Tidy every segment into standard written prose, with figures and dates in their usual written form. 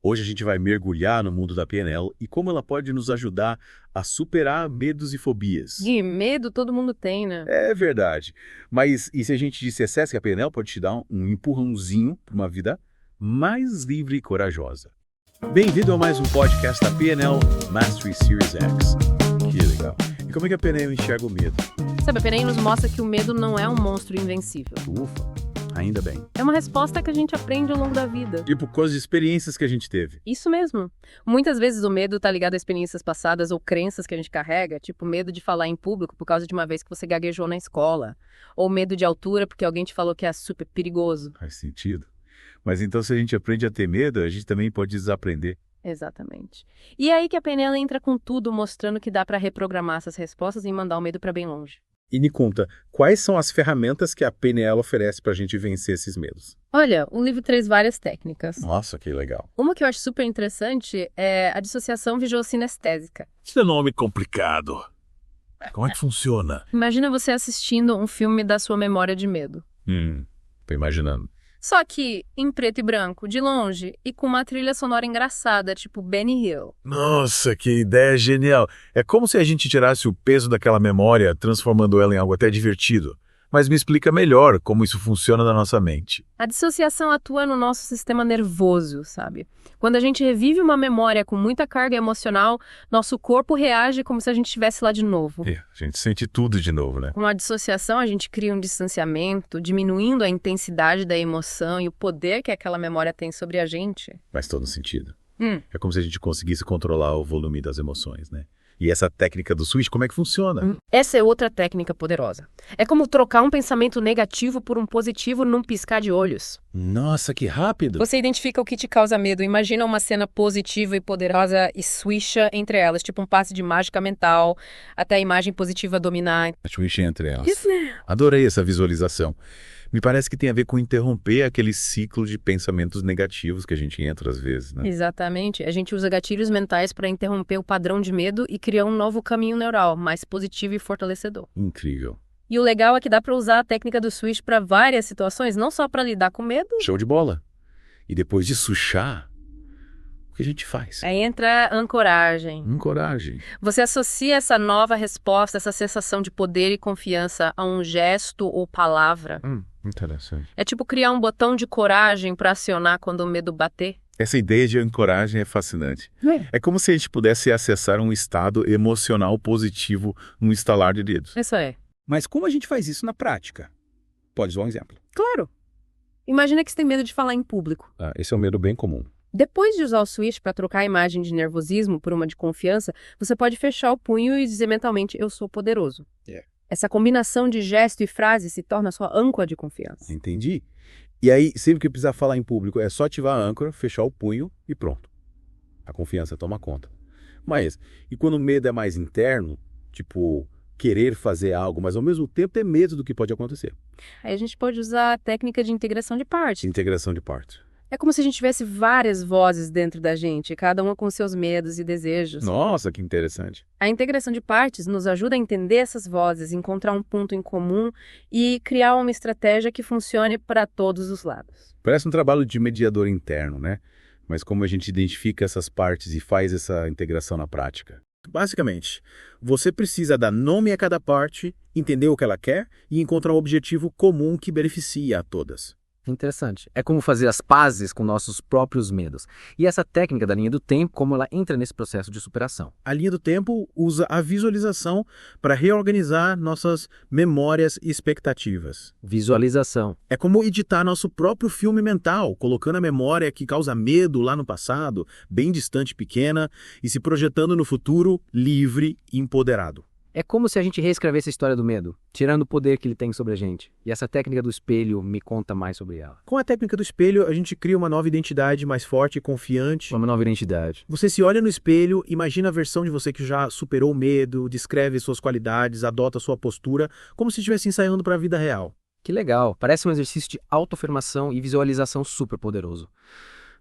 Hoje a gente vai mergulhar no mundo da PNL e como ela pode nos ajudar a superar medos e fobias. E medo todo mundo tem, né? É verdade. Mas e se a gente dissesse que a PNL pode te dar um empurrãozinho para uma vida mais livre e corajosa? Bem-vindo a mais um podcast da PNL Mastery Series X. Que legal. E como é que a PNL enxerga o medo? Sabe, a PNL nos mostra que o medo não é um monstro invencível. Ufa, ainda bem. É uma resposta que a gente aprende ao longo da vida. E por causa de experiências que a gente teve. Isso mesmo. Muitas vezes o medo tá ligado a experiências passadas ou crenças que a gente carrega, tipo medo de falar em público por causa de uma vez que você gaguejou na escola. Ou medo de altura porque alguém te falou que é super perigoso. Faz sentido. Mas então se a gente aprende a ter medo, a gente também pode desaprender. Exatamente. E é aí que a PNL entra com tudo, mostrando que dá para reprogramar essas respostas e mandar o medo para bem longe. E me conta, quais são as ferramentas que a PNL oferece para a gente vencer esses medos? Olha, o livro traz várias técnicas. Nossa, que legal. Uma que eu acho super interessante é a dissociação visual-sinestésica. Isso é nome complicado. Como é que funciona? Imagina você assistindo um filme da sua memória de medo. Tô imaginando. Só que em preto e branco, de longe, e com uma trilha sonora engraçada, tipo Benny Hill. Nossa, que ideia genial. É como se a gente tirasse o peso daquela memória, transformando ela em algo até divertido. Mas me explica melhor como isso funciona na nossa mente. A dissociação atua no nosso sistema nervoso, sabe? Quando a gente revive uma memória com muita carga emocional, nosso corpo reage como se a gente estivesse lá de novo. A gente sente tudo de novo, né? Com a dissociação, a gente cria um distanciamento, diminuindo a intensidade da emoção e o poder que aquela memória tem sobre a gente. Faz todo sentido. É como se a gente conseguisse controlar o volume das emoções, né? E essa técnica do switch, como é que funciona? Essa é outra técnica poderosa. É como trocar um pensamento negativo por um positivo num piscar de olhos. Nossa, que rápido! Você identifica o que te causa medo, imagina uma cena positiva e poderosa e swisha entre elas, tipo um passe de mágica mental, até a imagem positiva dominar. Switch entre elas. Isso mesmo. Adorei essa visualização. Me parece que tem a ver com interromper aquele ciclo de pensamentos negativos que a gente entra às vezes, né? Exatamente. A gente usa gatilhos mentais para interromper o padrão de medo e criar um novo caminho neural, mais positivo e fortalecedor. Incrível. E o legal é que dá para usar a técnica do switch para várias situações, não só para lidar com medo. Show de bola. E depois de switchar, o que a gente faz? Aí entra a ancoragem. Coragem. Você associa essa nova resposta, essa sensação de poder e confiança a um gesto ou palavra. Interessante. É tipo criar um botão de coragem para acionar quando o medo bater. Essa ideia de ancoragem é fascinante. É como se a gente pudesse acessar um estado emocional positivo num estalar de dedos. Isso é. Mas como a gente faz isso na prática? Pode usar um exemplo. Claro. Imagina que você tem medo de falar em público. Esse é um medo bem comum. Depois de usar o switch para trocar a imagem de nervosismo por uma de confiança, você pode fechar o punho e dizer mentalmente, eu sou poderoso. Essa combinação de gesto e frase se torna sua âncora de confiança. Entendi. E aí, sempre que precisar falar em público, é só ativar a âncora, fechar o punho e pronto. A confiança toma conta. Mas, e quando o medo é mais interno, tipo, querer fazer algo, mas ao mesmo tempo ter medo do que pode acontecer? Aí a gente pode usar a técnica de integração de partes. Integração de partes. É como se a gente tivesse várias vozes dentro da gente, cada uma com seus medos e desejos. Nossa, que interessante. A integração de partes nos ajuda a entender essas vozes, encontrar um ponto em comum e criar uma estratégia que funcione para todos os lados. Parece um trabalho de mediador interno, né? Mas como a gente identifica essas partes e faz essa integração na prática? Basicamente, você precisa dar nome a cada parte, entender o que ela quer e encontrar um objetivo comum que beneficie a todas. Interessante. É como fazer as pazes com nossos próprios medos. E essa técnica da linha do tempo, como ela entra nesse processo de superação. A linha do tempo usa a visualização para reorganizar nossas memórias e expectativas. Visualização. É como editar nosso próprio filme mental, colocando a memória que causa medo lá no passado, bem distante e pequena, e se projetando no futuro livre e empoderado. É como se a gente reescrevesse a história do medo, tirando o poder que ele tem sobre a gente. E essa técnica do espelho me conta mais sobre ela. Com a técnica do espelho, a gente cria uma nova identidade mais forte e confiante. Uma nova identidade. Você se olha no espelho, imagina a versão de você que já superou o medo, descreve suas qualidades, adota sua postura, como se estivesse ensaiando para a vida real. Que legal. Parece um exercício de autoafirmação e visualização super poderoso.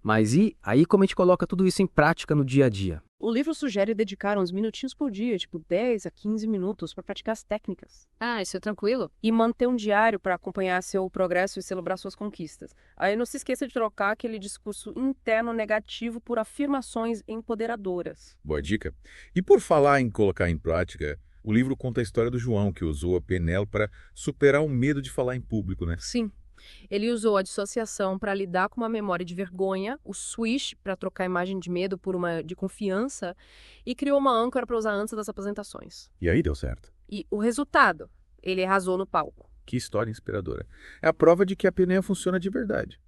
Mas e aí como a gente coloca tudo isso em prática no dia a dia? O livro sugere dedicar uns minutinhos por dia, tipo 10 a 15 minutos, para praticar as técnicas. Ah, isso é tranquilo. E manter um diário para acompanhar seu progresso e celebrar suas conquistas. Aí não se esqueça de trocar aquele discurso interno negativo por afirmações empoderadoras. Boa dica. E por falar em colocar em prática, o livro conta a história do João, que usou a PNL para superar o medo de falar em público, né? Sim. Ele usou a dissociação para lidar com uma memória de vergonha, o switch para trocar a imagem de medo por uma de confiança e criou uma âncora para usar antes das apresentações. E aí deu certo. E o resultado? Ele arrasou no palco. Que história inspiradora. É a prova de que a PNL funciona de verdade.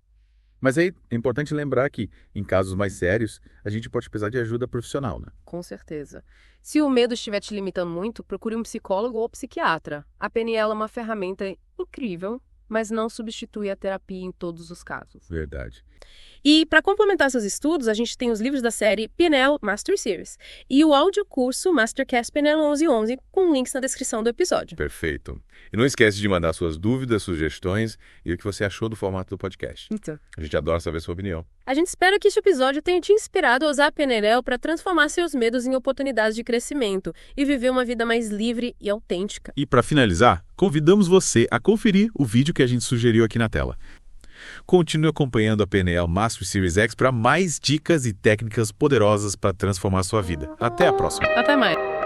Mas aí é importante lembrar que, em casos mais sérios, a gente pode precisar de ajuda profissional, né? Com certeza. Se o medo estiver te limitando muito, procure um psicólogo ou psiquiatra. A PNL é uma ferramenta incrível, mas não substitui a terapia em todos os casos. Verdade. E, para complementar seus estudos, a gente tem os livros da série PNL Mastery Series e o audiocurso Masterclass PNL 1111 com links na descrição do episódio. Perfeito. E não esquece de mandar suas dúvidas, sugestões e o que você achou do formato do podcast. Então, A gente adora saber sua opinião. a gente espera que este episódio tenha te inspirado a usar a PNL para transformar seus medos em oportunidades de crescimento e viver uma vida mais livre e autêntica. E para finalizar, convidamos você a conferir o vídeo que a gente sugeriu aqui na tela. Continue acompanhando a PNL Mastery Series X para mais dicas e técnicas poderosas para transformar sua vida. Até a próxima! Até mais!